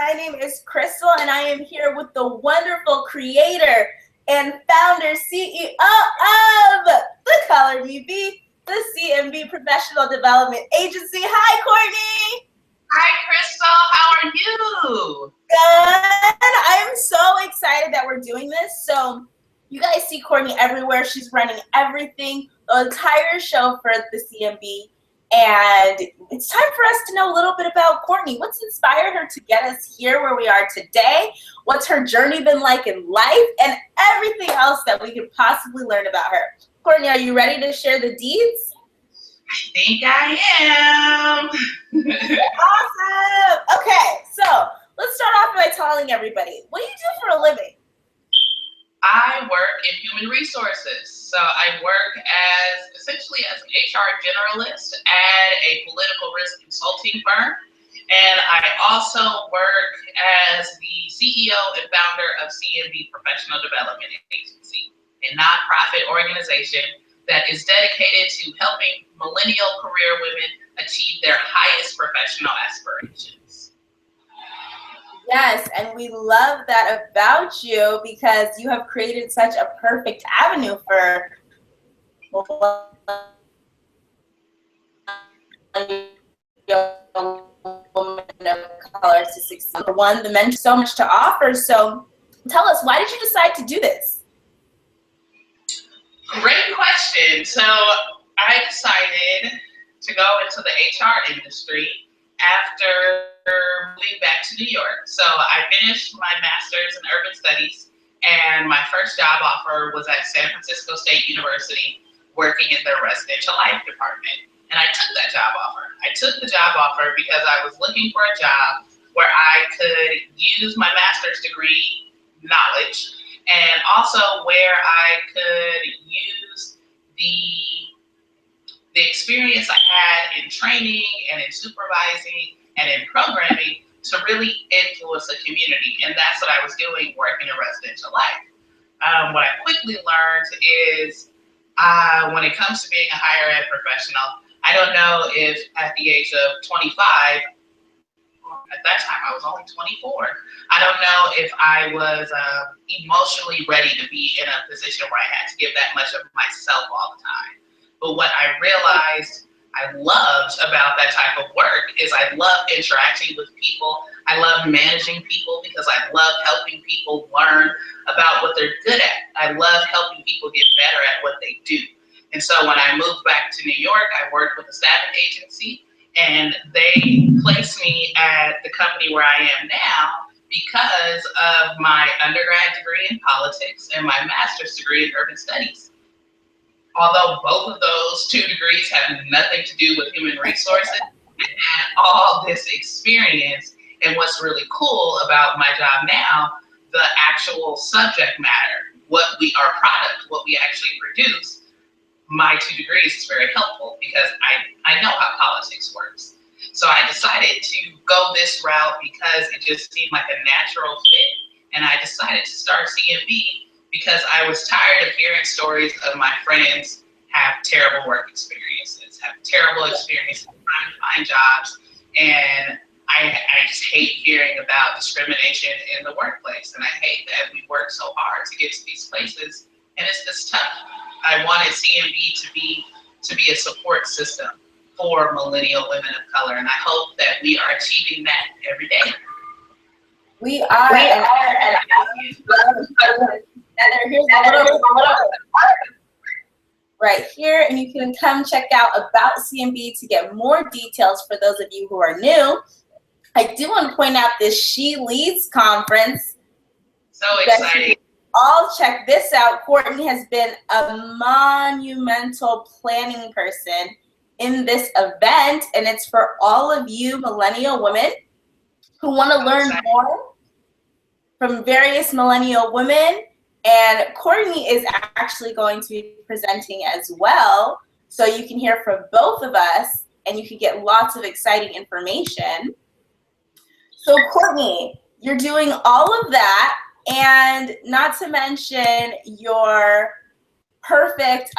My name is Krystal, and I am here with the wonderful creator and founder, CEO of The Color Me Be, the CMB Professional Development Agency. Hi, Courtney. Hi, Krystal. How are you? Good. I'm so excited that we're doing this. So you guys see Courtney everywhere. She's running everything, the entire show for the CMB. And it's time for us to know a little bit about Courtney. What's inspired her to get us here where we are today? What's her journey been like in life? And everything else that we could possibly learn about her. Courtney, are you ready to share the deeds? I think I am. Awesome. Okay, so let's start off by telling everybody, what do you do for a living? I work in human resources. So I work essentially as an HR Generalist at a political risk consulting firm. And I also work as the CEO and founder of CMB Professional Development Agency, a nonprofit organization that is dedicated to helping millennial career women achieve their highest professional aspirations. Yes, and we love that about you because you have created such a perfect avenue for women of color to succeed. For one, the men so much to offer. So tell us, why did you decide to do this? Great question. So I decided to go into the HR industry after moving back to New York. So I finished my master's in urban studies, and my first job offer was at San Francisco State University, working in their residential life department. And I took that job offer. I took the job offer because I was looking for a job where I could use my master's degree knowledge, and also where I could use the experience I had in training and in supervising and in programming to really influence the community. And that's what I was doing working in residential life. What I quickly learned is when it comes to being a higher ed professional, I don't know if at the age of 25, at that time I was only 24, I don't know if I was emotionally ready to be in a position where I had to give that much of myself all the time. But what I realized I loved about that type of work is I love interacting with people. I love managing people because I love helping people learn about what they're good at. I love helping people get better at what they do. And so when I moved back to New York, I worked with a staffing agency, and they placed me at the company where I am now because of my undergrad degree in politics and my master's degree in urban studies. Although both of those two degrees have nothing to do with human resources, I had all this experience. And what's really cool about my job now, the actual subject matter, our product, what we actually produce, my two degrees is very helpful because I know how politics works. So I decided to go this route because it just seemed like a natural fit. And I decided to start CMB because I was tired of hearing stories of my friends have terrible work experiences, have terrible experiences trying to find jobs. And I just hate hearing about discrimination in the workplace. And I hate that we work so hard to get to these places, and it's just tough. I wanted CMB to be a support system for millennial women of color, and I hope that we are achieving that every day. We are. Here's a little right here, and you can come check out about CMB to get more details for those of you who are new. I do want to point out this She Leads conference. So exciting. All check this out. Courtney has been a monumental planning person in this event, and it's for all of you millennial women who want to learn more from various millennial women. And Courtney is actually going to be presenting as well, so you can hear from both of us and you can get lots of exciting information. So Courtney, you're doing all of that, and not to mention your perfect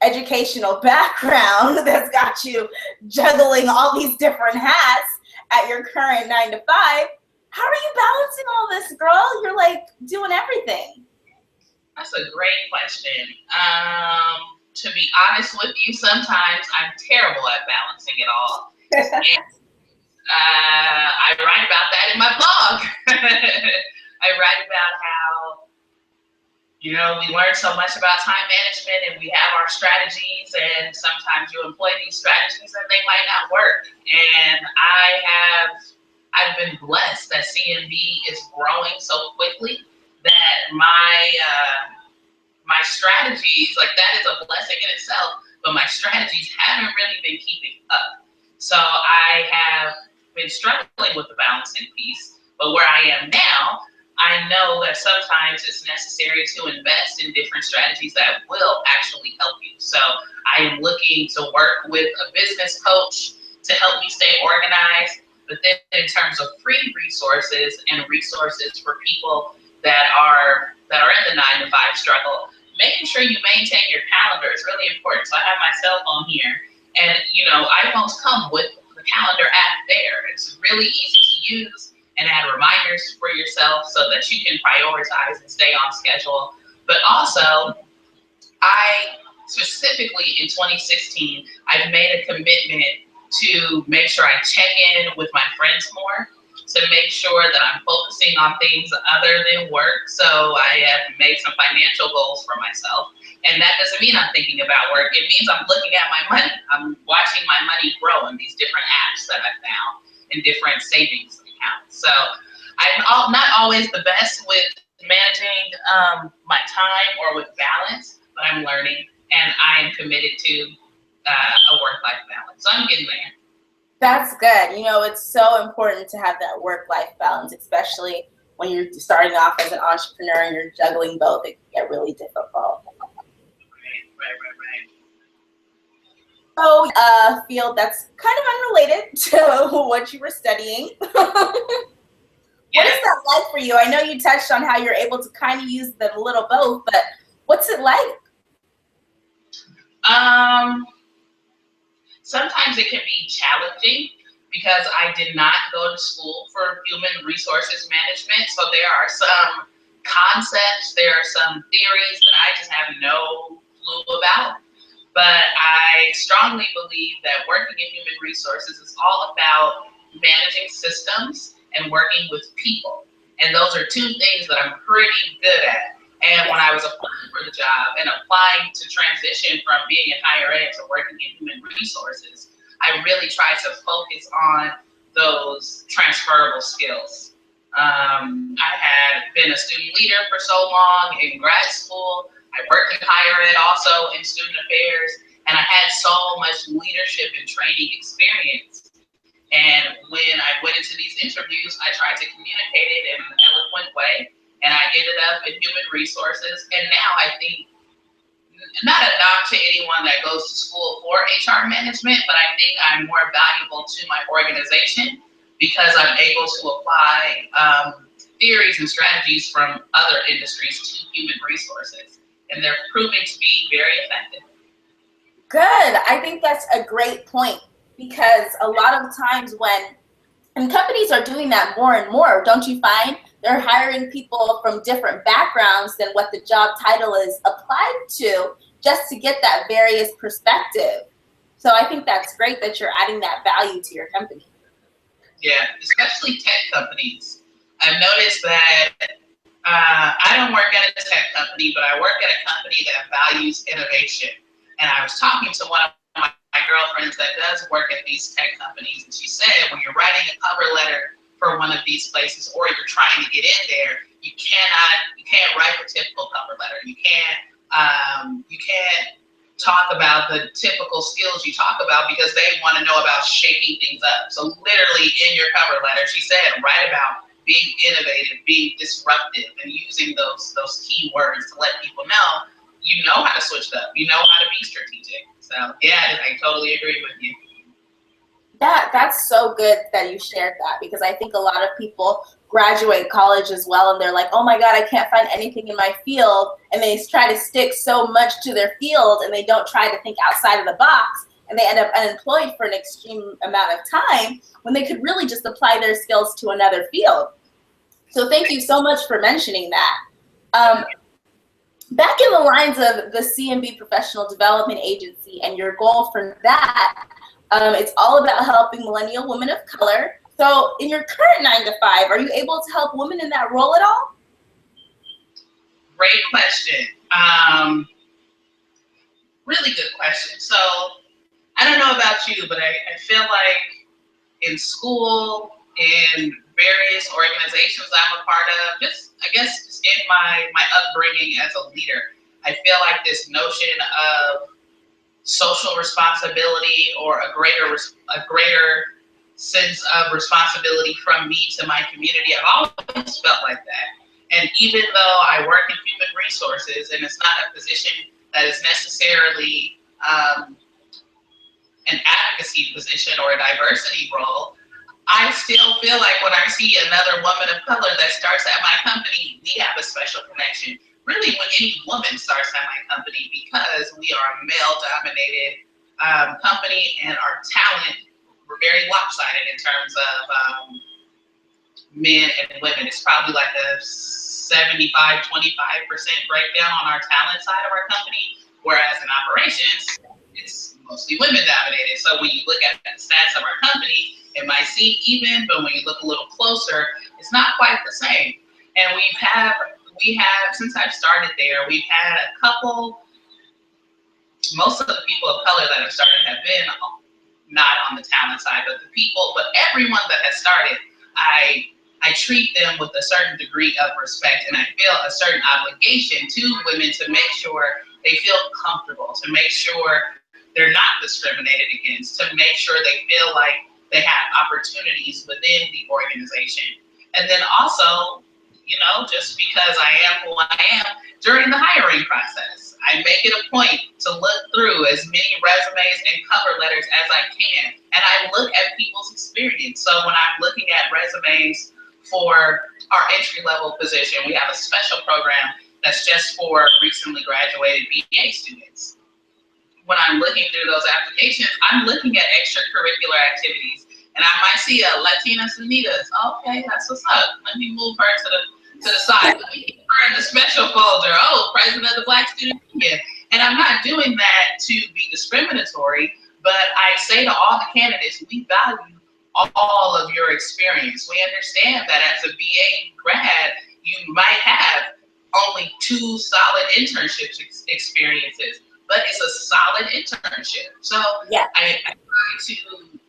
educational background that's got you juggling all these different hats at your current 9 to 5. How are you balancing all this, girl? You're like doing everything. That's a great question. To be honest with you, sometimes I'm terrible at balancing it all. And I write about that in my blog. I write about how, we learn so much about time management and we have our strategies, and sometimes you employ these strategies and they might not work. And I've been blessed that CMB is growing so quickly that my strategies, like that is a blessing in itself, but my strategies haven't really been keeping up. So I have been struggling with the balancing piece, but where I am now, I know that sometimes it's necessary to invest in different strategies that will actually help you. So I am looking to work with a business coach to help me stay organized, but then in terms of free resources and resources for people that are in the 9 to 5 struggle, making sure you maintain your calendar is really important. So I have my cell phone here, and iPhones come with the calendar app there. It's really easy to use and add reminders for yourself so that you can prioritize and stay on schedule. But also, I specifically in 2016, I've made a commitment to make sure I check in with my friends more, to make sure that I'm focusing on things other than work. So I have made some financial goals for myself. And that doesn't mean I'm thinking about work. It means I'm looking at my money. I'm watching my money grow in these different apps that I found in different savings accounts. So I'm not always the best with managing my time or with balance, but I'm learning, and I am committed to a work-life balance. So I'm getting there. That's good. It's so important to have that work-life balance, especially when you're starting off as an entrepreneur and you're juggling both. It can get really difficult. Right. So, a field that's kind of unrelated to what you were studying. What is that like for you? I know you touched on how you're able to kind of use them a little both, but what's it like? Sometimes it can be challenging because I did not go to school for human resources management. So there are some concepts, there are some theories that I just have no clue about. But I strongly believe that working in human resources is all about managing systems and working with people. And those are two things that I'm pretty good at. And when I was applying for the job and applying to transition from being in higher ed to working in human resources, I really tried to focus on those transferable skills. I had been a student leader for so long in grad school. I worked in higher ed also in student affairs, and I had so much leadership and training experience. And when I went into these interviews, I tried to communicate it in an eloquent way, and I ended up in human resources. And now I think, not a knock to anyone that goes to school for HR management, but I think I'm more valuable to my organization because I'm able to apply theories and strategies from other industries to human resources. And they're proving to be very effective. Good. I think that's a great point, because a lot of times and companies are doing that more and more, don't you find? They're hiring people from different backgrounds than what the job title is applied to, just to get that various perspective. So I think that's great that you're adding that value to your company. Yeah, especially tech companies. I've noticed that I don't work at a tech company, but I work at a company that values innovation. And I was talking to one of my girlfriends that does work at these tech companies, and she said when you're writing a cover letter for one of these places, or you're trying to get in there, you can't write the typical cover letter. You can't talk about the typical skills you talk about because they want to know about shaking things up. So literally in your cover letter, she said, write about being innovative, being disruptive, and using those key words to let people know you know how to switch it up. You know how to be strategic. So yeah, I totally agree with you. That's so good that you shared that, because I think a lot of people graduate college as well and they're like, oh my God, I can't find anything in my field. And they try to stick so much to their field and they don't try to think outside of the box, and they end up unemployed for an extreme amount of time when they could really just apply their skills to another field. So thank you so much for mentioning that. Back in the lines of the C&B Professional Development Agency and your goal for that, it's all about helping millennial women of color. So in your current 9-to-5, are you able to help women in that role at all? Great question. Really good question. So I don't know about you, but I feel like in school, in various organizations I'm a part of, just I guess just in my upbringing as a leader, I feel like this notion of social responsibility or a greater sense of responsibility from me to my community, I've always felt like that. And even though I work in human resources and it's not a position that is necessarily an advocacy position or a diversity role, I still feel like when I see another woman of color that starts at my company, we have a special connection. Really, when any woman starts at my company, because we are a male-dominated company and our talent, we're very lopsided in terms of men and women. It's probably like a 75-25% breakdown on our talent side of our company, whereas in operations, it's mostly women dominated. So when you look at the stats of our company, it might seem even, but when you look a little closer, it's not quite the same. And we have since I've started there, we've had a couple. Most of the people of color that have started have been not on the talent side, but everyone that has started, I treat them with a certain degree of respect, and I feel a certain obligation to women to make sure they feel comfortable, to make sure they're not discriminated against, to make sure they feel like they have opportunities within the organization. And then also, just because I am who I am, during the hiring process, I make it a point to look through as many resumes and cover letters as I can. And I look at people's experience. So when I'm looking at resumes for our entry-level position, we have a special program that's just for recently graduated BA students. When I'm looking through those applications, I'm looking at extracurricular activities. And I might see a Latina Sunitas. Okay, that's what's up. Let me move her to the side. Let me keep her in the special folder. Oh, president of the Black Student Union. And I'm not doing that to be discriminatory, but I say to all the candidates, we value all of your experience. We understand that as a BA grad, you might have only 2 solid internship experiences, but it's a solid internship. So yeah.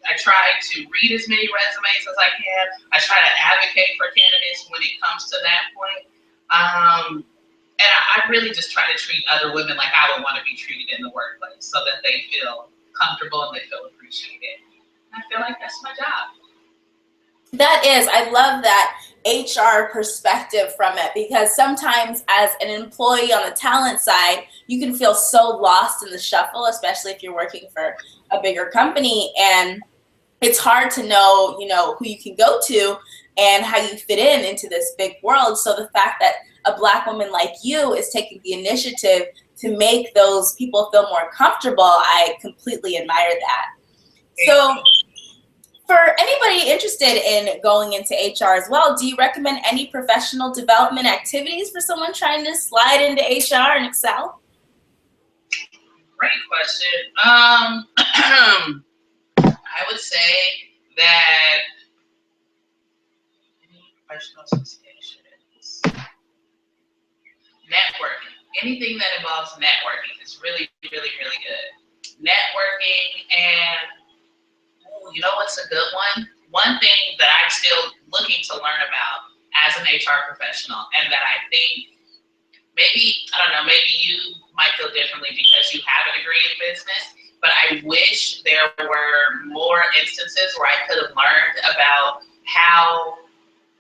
I try to read as many resumes as I can. I try to advocate for candidates when it comes to that point. And I really just try to treat other women like I would want to be treated in the workplace, so that they feel comfortable and they feel appreciated. I feel like that's my job. That is, I love that HR perspective from it, because sometimes as an employee on the talent side, you can feel so lost in the shuffle, especially if you're working for a bigger company, and it's hard to know, who you can go to and how you fit into this big world. So the fact that a Black woman like you is taking the initiative to make those people feel more comfortable, I completely admire that. So for anybody interested in going into HR as well, do you recommend any professional development activities for someone trying to slide into HR and excel? Great question. I would say that professional associations, networking, anything that involves networking is really, really, really good. Networking, and you know what's a good one? One thing that I'm still looking to learn about as an HR professional, and that I think maybe you might feel differently because you have a degree in business, but I wish there were more instances where I could have learned about how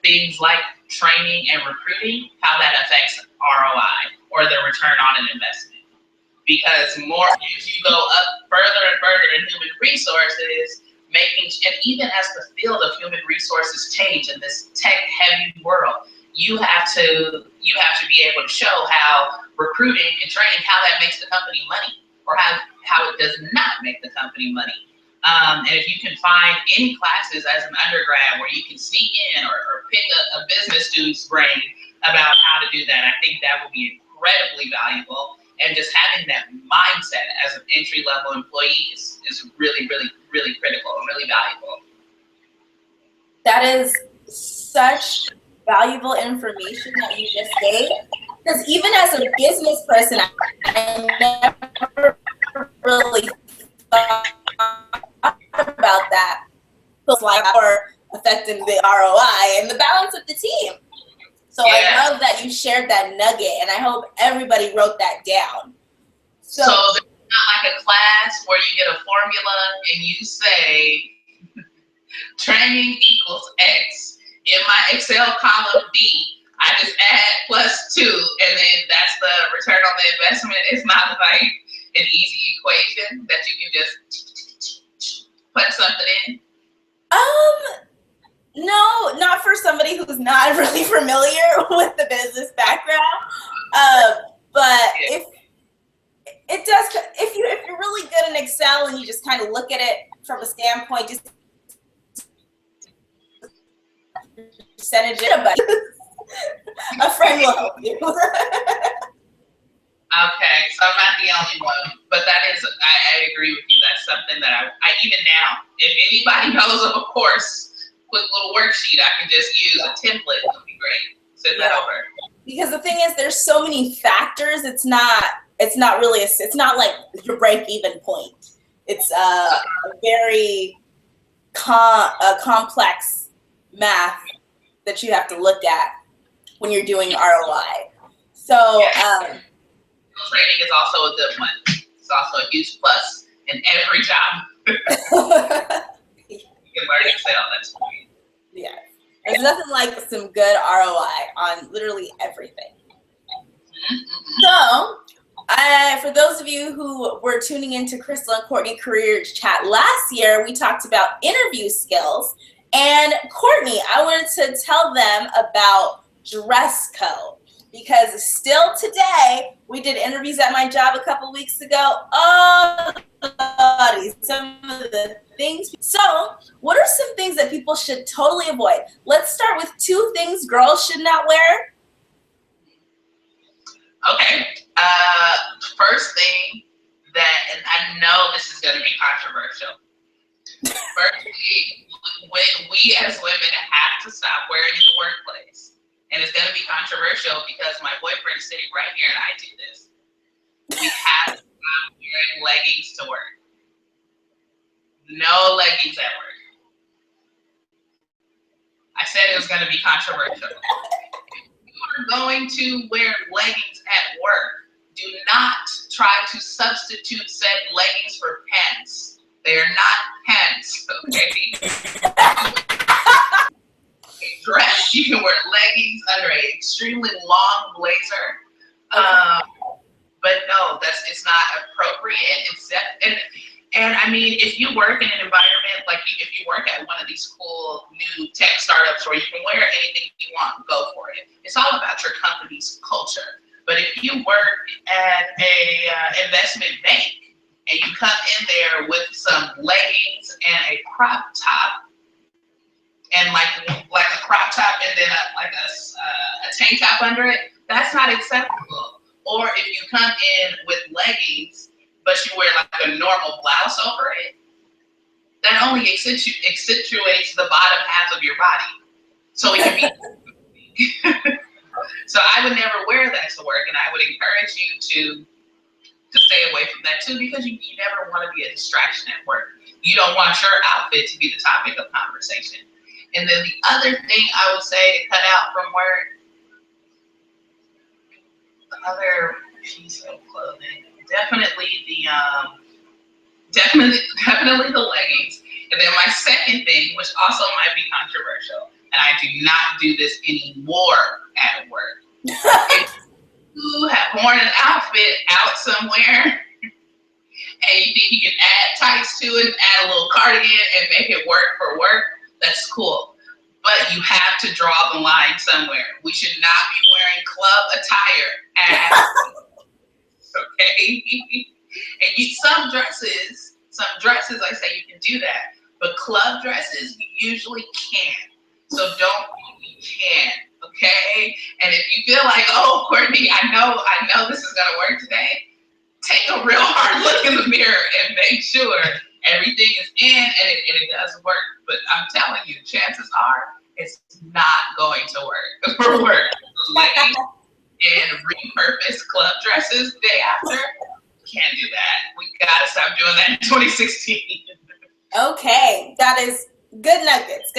things like training and recruiting, how that affects ROI, or the return on an investment. Because more as you go up further and further in human resources, and even as the field of human resources change in this tech-heavy world, you have to be able to show how recruiting and training, how that makes the company money, or how it does not make the company money. And if you can find any classes as an undergrad where you can sneak in or pick a business student's brain about how to do that, I think that will be incredibly valuable. And just having that mindset as an entry-level employee is really, really, really critical and really valuable. That is such valuable information that you just gave. Because even as a business person, I never really thought about that. It's like or affecting the ROI and the balance of the team. So I love that you shared that nugget, and I hope everybody wrote that down. So there's not like a class where you get a formula and you say training equals X. In my Excel column B, I just add +2, and then that's the return on the investment. It's not like an easy equation that you can just put something in. No, not for somebody who's not really familiar with the business background. But if it does, if you're really good in Excel and you just kind of look at it from a standpoint, just percentage it, but a friend will help you. Okay, so I'm not the only one, but that is, I agree with you. That's something that I even now, if anybody knows of a course, quick little worksheet I can just use, a template would be great. Send that over. Because the thing is, there's so many factors. It's not really, it's not like your break-even point. It's a very complex math that you have to look at when you're doing ROI. So, training is also a good one. It's also a huge plus in every job. You can learn Excel. That's great. Yeah. There's nothing like some good ROI on literally everything. So, for those of you who were tuning into Krystal and Courtney Career Chat last year, we talked about interview skills. And Courtney, I wanted to tell them about dress code. Because still today, we did interviews at my job a couple weeks ago. Oh, some of the things. So, what are some things that people should totally avoid? Let's start with 2 things girls should not wear. Okay. First thing that, and I know this is going to be controversial. Firstly, we as women have to stop wearing in the workplace. And it's going to be controversial because my boyfriend is sitting right here and I do this. We have to stop wearing leggings to work. No leggings at work. I said it was going to be controversial. If you are going to wear leggings at work, do not try to substitute said leggings for pants. They are not pants, okay? Dress, you can wear leggings under an extremely long blazer, but no, it's not appropriate. And I mean, if you work in an environment like if you work at one of these cool new tech startups where you can wear anything you want, go for it. It's all about your company's culture. But if you work at a investment bank and you come in there with some leggings and a crop top, and like a crop top and then a tank top under it, that's not acceptable. Or if you come in with leggings, but you wear like a normal blouse over it, that only accentuates the bottom half of your body. So it can be. So I would never wear that to work, and I would encourage you to stay away from that too, because you never want to be a distraction at work. You don't want your outfit to be the topic of conversation. And then the other thing I would say to cut out from work, the other piece of clothing, definitely the leggings. And then my second thing, which also might be controversial, and I do not do this anymore at work. If you have worn an outfit out somewhere and you think you can add tights to it, add a little cardigan and make it work for work, that's cool. But you have to draw the line somewhere. We should not be wearing club attire at okay? And some dresses Some dresses, I say you can do that. But club dresses, you usually can't. So don't think you can, okay? And if you feel like, oh, Courtney, I know this is gonna work today, take a real hard look in the mirror and make sure everything is in and it does work. But I'm telling you, chances are it's not going to work for work. Ladies and repurpose club dresses the day after, can't do that. We gotta stop doing that in 2016. Okay, that is good nuggets,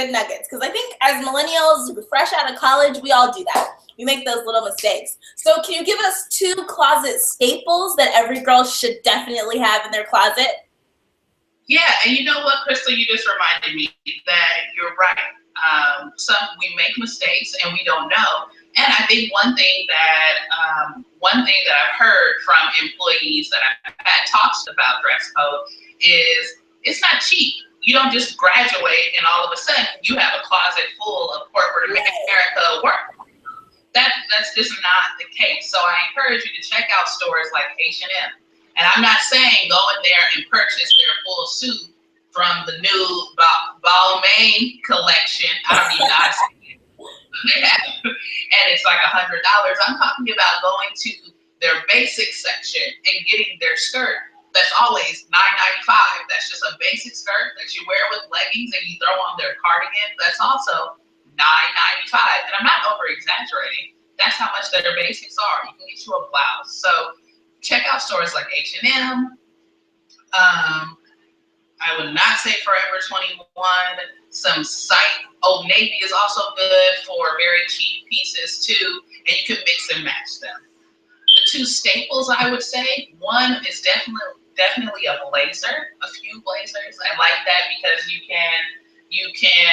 because I think as millennials, fresh out of college, we all do that. We make those little mistakes. So can you give us 2 closet staples that every girl should definitely have in their closet? Yeah, and you know what, Krystal, you just reminded me that you're right. We make mistakes and we don't know. And I think one thing that I've heard from employees that I've had talks about dress code is it's not cheap. You don't just graduate and all of a sudden you have a closet full of corporate America work. That's just not the case. So I encourage you to check out stores like H&M. And I'm not saying go in there and purchase their full suit from the new Balmain collection. I don't even know how to say it. And it's like $100. I'm talking about going to their basic section and getting their skirt. That's always $9.95. That's just a basic skirt that you wear with leggings and you throw on their cardigan. That's also $9.95. And I'm not over exaggerating. That's how much their basics are. You can get you a blouse. So check out stores like H&M. I would not say Forever 21. Some site. Old Navy is also good for very cheap pieces too, and you can mix and match them. The 2 staples I would say, one is definitely a blazer, a few blazers. I like that because you can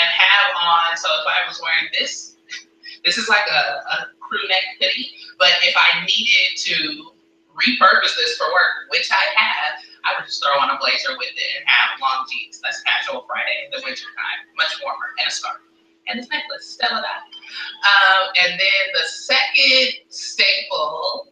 have on. So if I was wearing this is like a crew neck hoodie, but if I needed to repurpose this for work, which I have, I would just throw on a blazer with it and have long jeans. That's casual Friday in the winter time, much warmer, and a scarf. And this necklace, Stella Dot. And then the second staple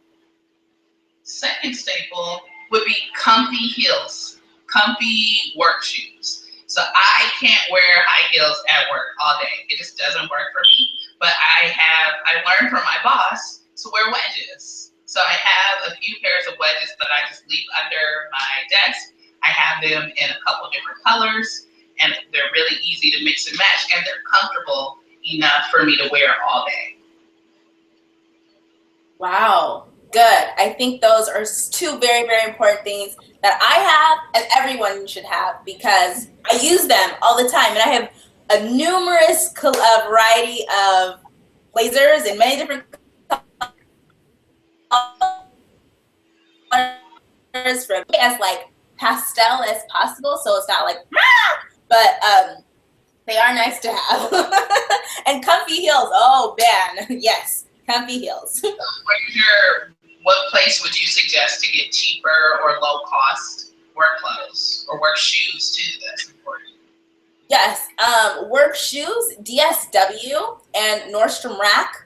would be comfy heels, comfy work shoes. So I can't wear high heels at work all day. It just doesn't work for me. But I learned from my boss to wear wedges. So I have a few pairs of wedges that I just leave under my desk. I have them in a couple different colors, and they're really easy to mix and match, and they're comfortable enough for me to wear all day. Wow, good. I think those are 2 very, very important things that I have and everyone should have because I use them all the time. And I have a numerous variety of blazers in many different colors, from as like pastel as possible, so it's not like but they are nice to have. And comfy heels, oh man, yes, comfy heels. What place would you suggest to get cheaper or low cost work clothes or work shoes too? That's important. Yes, work shoes, DSW and Nordstrom Rack.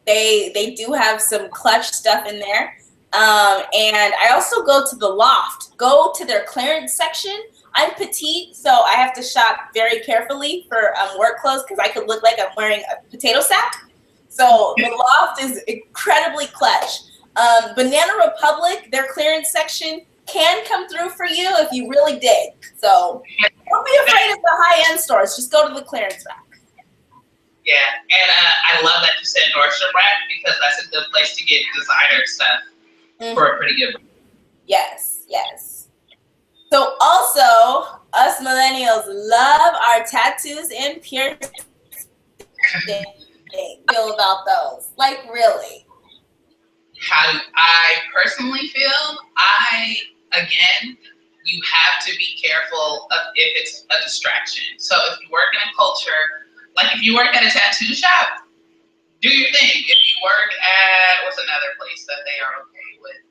They do have some clutch stuff in there. And I also go to the Loft, go to their clearance section. I'm petite, so I have to shop very carefully for work clothes because I could look like I'm wearing a potato sack. So the Loft is incredibly clutch. Banana Republic, their clearance section can come through for you if you really dig. So don't be afraid of the high-end stores. Just go to the clearance rack. Yeah, and I love that you said Nordstrom Rack because that's a good place to get designer stuff for a pretty good price. Yes, yes. So also, us millennials love our tattoos and piercings. Feel about those? Like, really? How I personally feel, again, you have to be careful of if it's a distraction. So if you work in a culture, like if you work at a tattoo shop, do your thing. If you work at, what's another place that they are okay with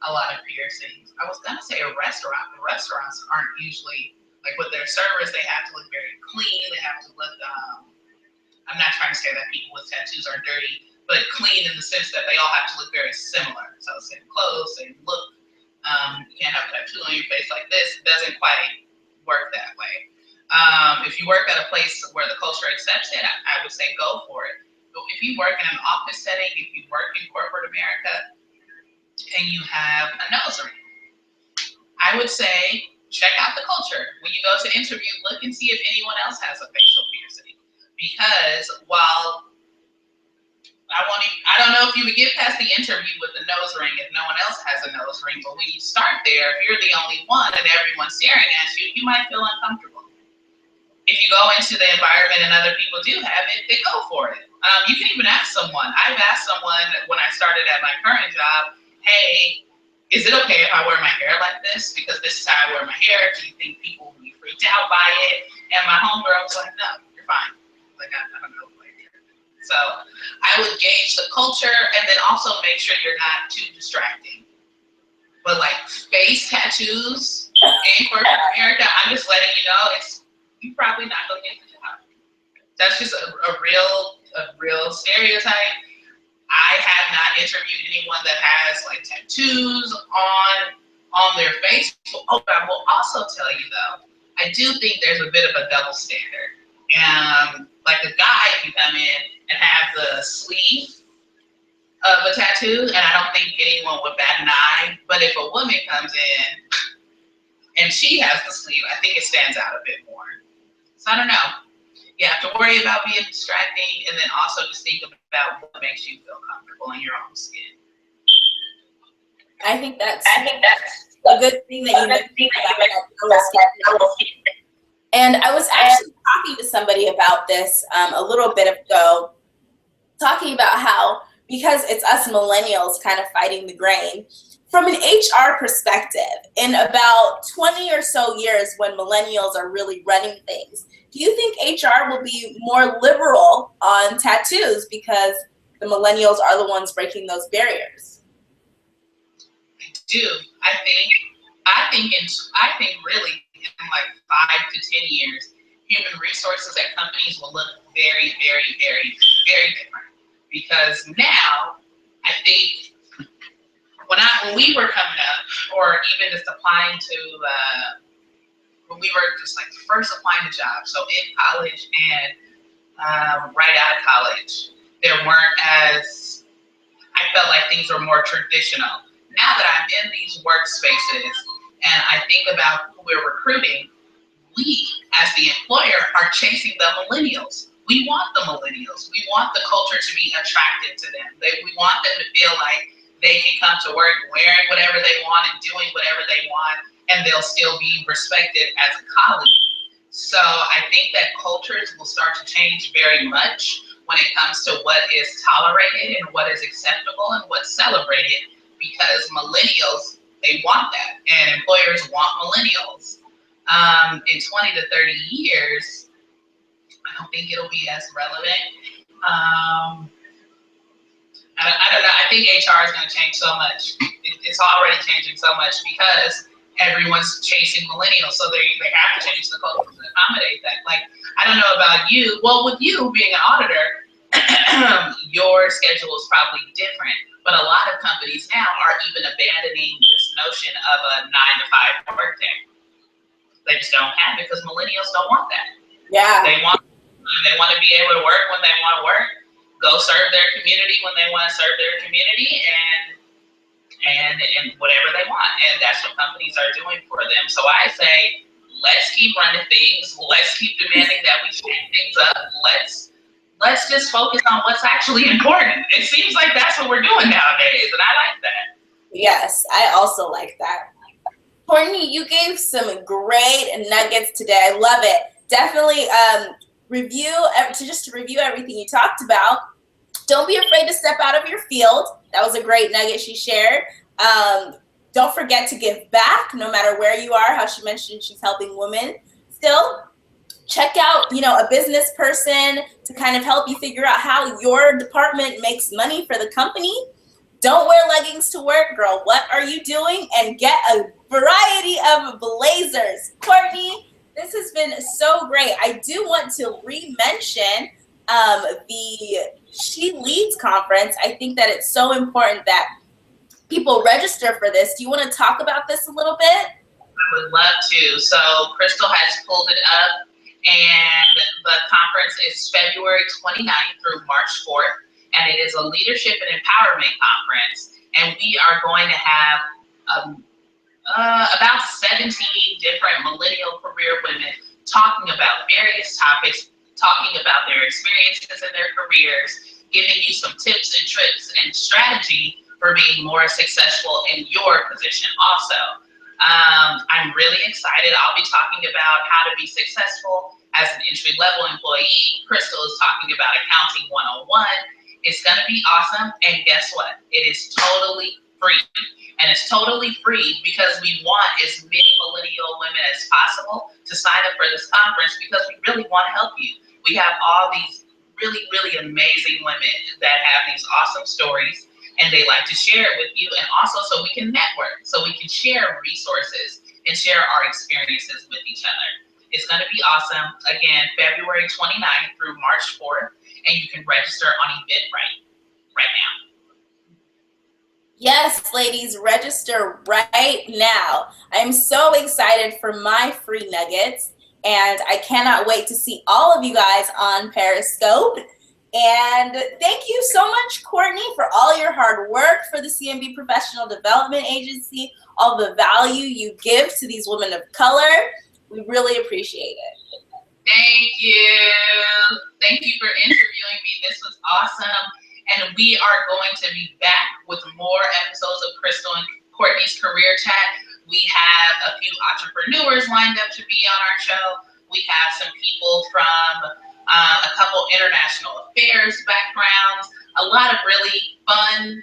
a lot of piercings? I was gonna say a restaurant, but restaurants aren't usually, like with their servers, they have to look very clean. They have to look, I'm not trying to say that people with tattoos are dirty, but clean in the sense that they all have to look very similar. So same clothes, same look. You can't have a tattoo on your face like this. It doesn't quite work that way. If you work at a place where the culture accepts it, I would say go for it. But if you work in an office setting, if you work in corporate America, and you have a nose ring, I would say check out the culture. When you go to interview, look and see if anyone else has a facial piercing. Because while I don't know if you would get past the interview with the nose ring if no one else has a nose ring, but when you start there, if you're the only one and everyone's staring at you, you might feel uncomfortable. If you go into the environment and other people do have it, they go for it. You can even ask someone. I've asked someone when I started at my current job, hey, is it okay if I wear my hair like this? Because this is how I wear my hair. Do you think people will be freaked out by it? And my homegirl was like, no, you're fine. Like, I don't know. So I would gauge the culture and then also make sure you're not too distracting. But like face tattoos in corporate America, I'm just letting you know you're probably not gonna get the job. That's just a real stereotype. I have not interviewed anyone that has like tattoos on their face. Oh, but I will also tell you though, I do think there's a bit of a double standard. Like a guy can come in and have the sleeve of a tattoo, and I don't think anyone would bat an eye. But if a woman comes in and she has the sleeve, I think it stands out a bit more. So I don't know. You have to worry about being distracting, and then also just think about what makes you feel comfortable in your own skin. I think that's a good thing that you mentioned about that. And I was actually talking to somebody about this a little bit ago, talking about how, because it's us millennials kind of fighting the grain, from an HR perspective, in about 20 or so years when millennials are really running things, do you think HR will be more liberal on tattoos because the millennials are the ones breaking those barriers? I do. I think really in like 5 to 10 years, human resources at companies will look very, very, very, very different. Because now, I think when we were coming up, or even just applying to, when we were just like first applying to jobs, so in college and right out of college, there weren't as, I felt like things were more traditional. Now that I'm in these workspaces and I think about who we're recruiting, we, as the employer, are chasing the millennials. We want the millennials. We want the culture to be attractive to them. We want them to feel like they can come to work wearing whatever they want and doing whatever they want, and they'll still be respected as a colleague. So I think that cultures will start to change very much when it comes to what is tolerated and what is acceptable and what's celebrated, because millennials, they want that, and employers want millennials. In 20 to 30 years, I don't think it'll be as relevant. I don't know. I think HR is going to change so much. It's already changing so much because everyone's chasing millennials, so they have to change the culture to accommodate that. Like, I don't know about you. Well, with you being an auditor, your schedule is probably different. But a lot of companies now are even abandoning this notion of a 9 to 5 workday. They just don't have it because millennials don't want that. Yeah. They want to be able to work when they want to work, go serve their community when they want to serve their community, and whatever they want. And that's what companies are doing for them. So I say, let's keep running things. Let's keep demanding that we shake things up. Let's just focus on what's actually important. It seems like that's what we're doing nowadays, and I like that. Yes, I also like that. Courtney, you gave some great nuggets today. I love it. Definitely review everything you talked about. Don't be afraid to step out of your field. That was a great nugget she shared. Don't forget to give back no matter where you are, how she mentioned she's helping women. Still, check out, a business person to kind of help you figure out how your department makes money for the company. Don't wear leggings to work, girl. What are you doing? And get a variety of blazers. Courtney, this has been so great. I do want to re-mention the She Leads conference. I think that it's so important that people register for this. Do you want to talk about this a little bit? I would love to. So Krystal has pulled it up, and the conference is February 29th through March 4th, and it is a leadership and empowerment conference. And we are going to have about 17 different millennial career women talking about various topics, talking about their experiences in their careers, giving you some tips and tricks and strategy for being more successful in your position also. I'm really excited. I'll be talking about how to be successful as an entry-level employee. Krystal is talking about accounting 101. It's going to be awesome. And guess what? It is totally free. And it's totally free because we want as many millennial women as possible to sign up for this conference because we really want to help you. We have all these really, really amazing women that have these awesome stories and they like to share it with you, and also so we can network, so we can share resources and share our experiences with each other. It's going to be awesome. Again, February 29th through March 4th, and you can register on Eventbrite right now. Yes, ladies, register right now. I'm so excited for my free nuggets, and I cannot wait to see all of you guys on Periscope. And thank you so much, Courtney, for all your hard work for the CMB Professional Development Agency, all the value you give to these women of color. We really appreciate it. Thank you. Thank you for interviewing me. This was awesome. And we are going to be back with more episodes of Krystal and Courtney's Career Chat. We have a few entrepreneurs lined up to be on our show. We have some people from a couple international affairs backgrounds, a lot of really fun,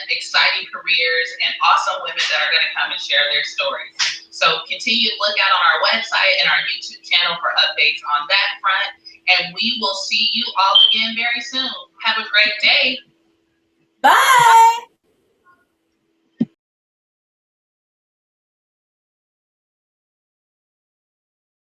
exciting careers, and awesome women that are going to come and share their stories. So continue to look out on our website and our YouTube channel for updates on that front. And we will see you all again very soon. Have a great day. Bye.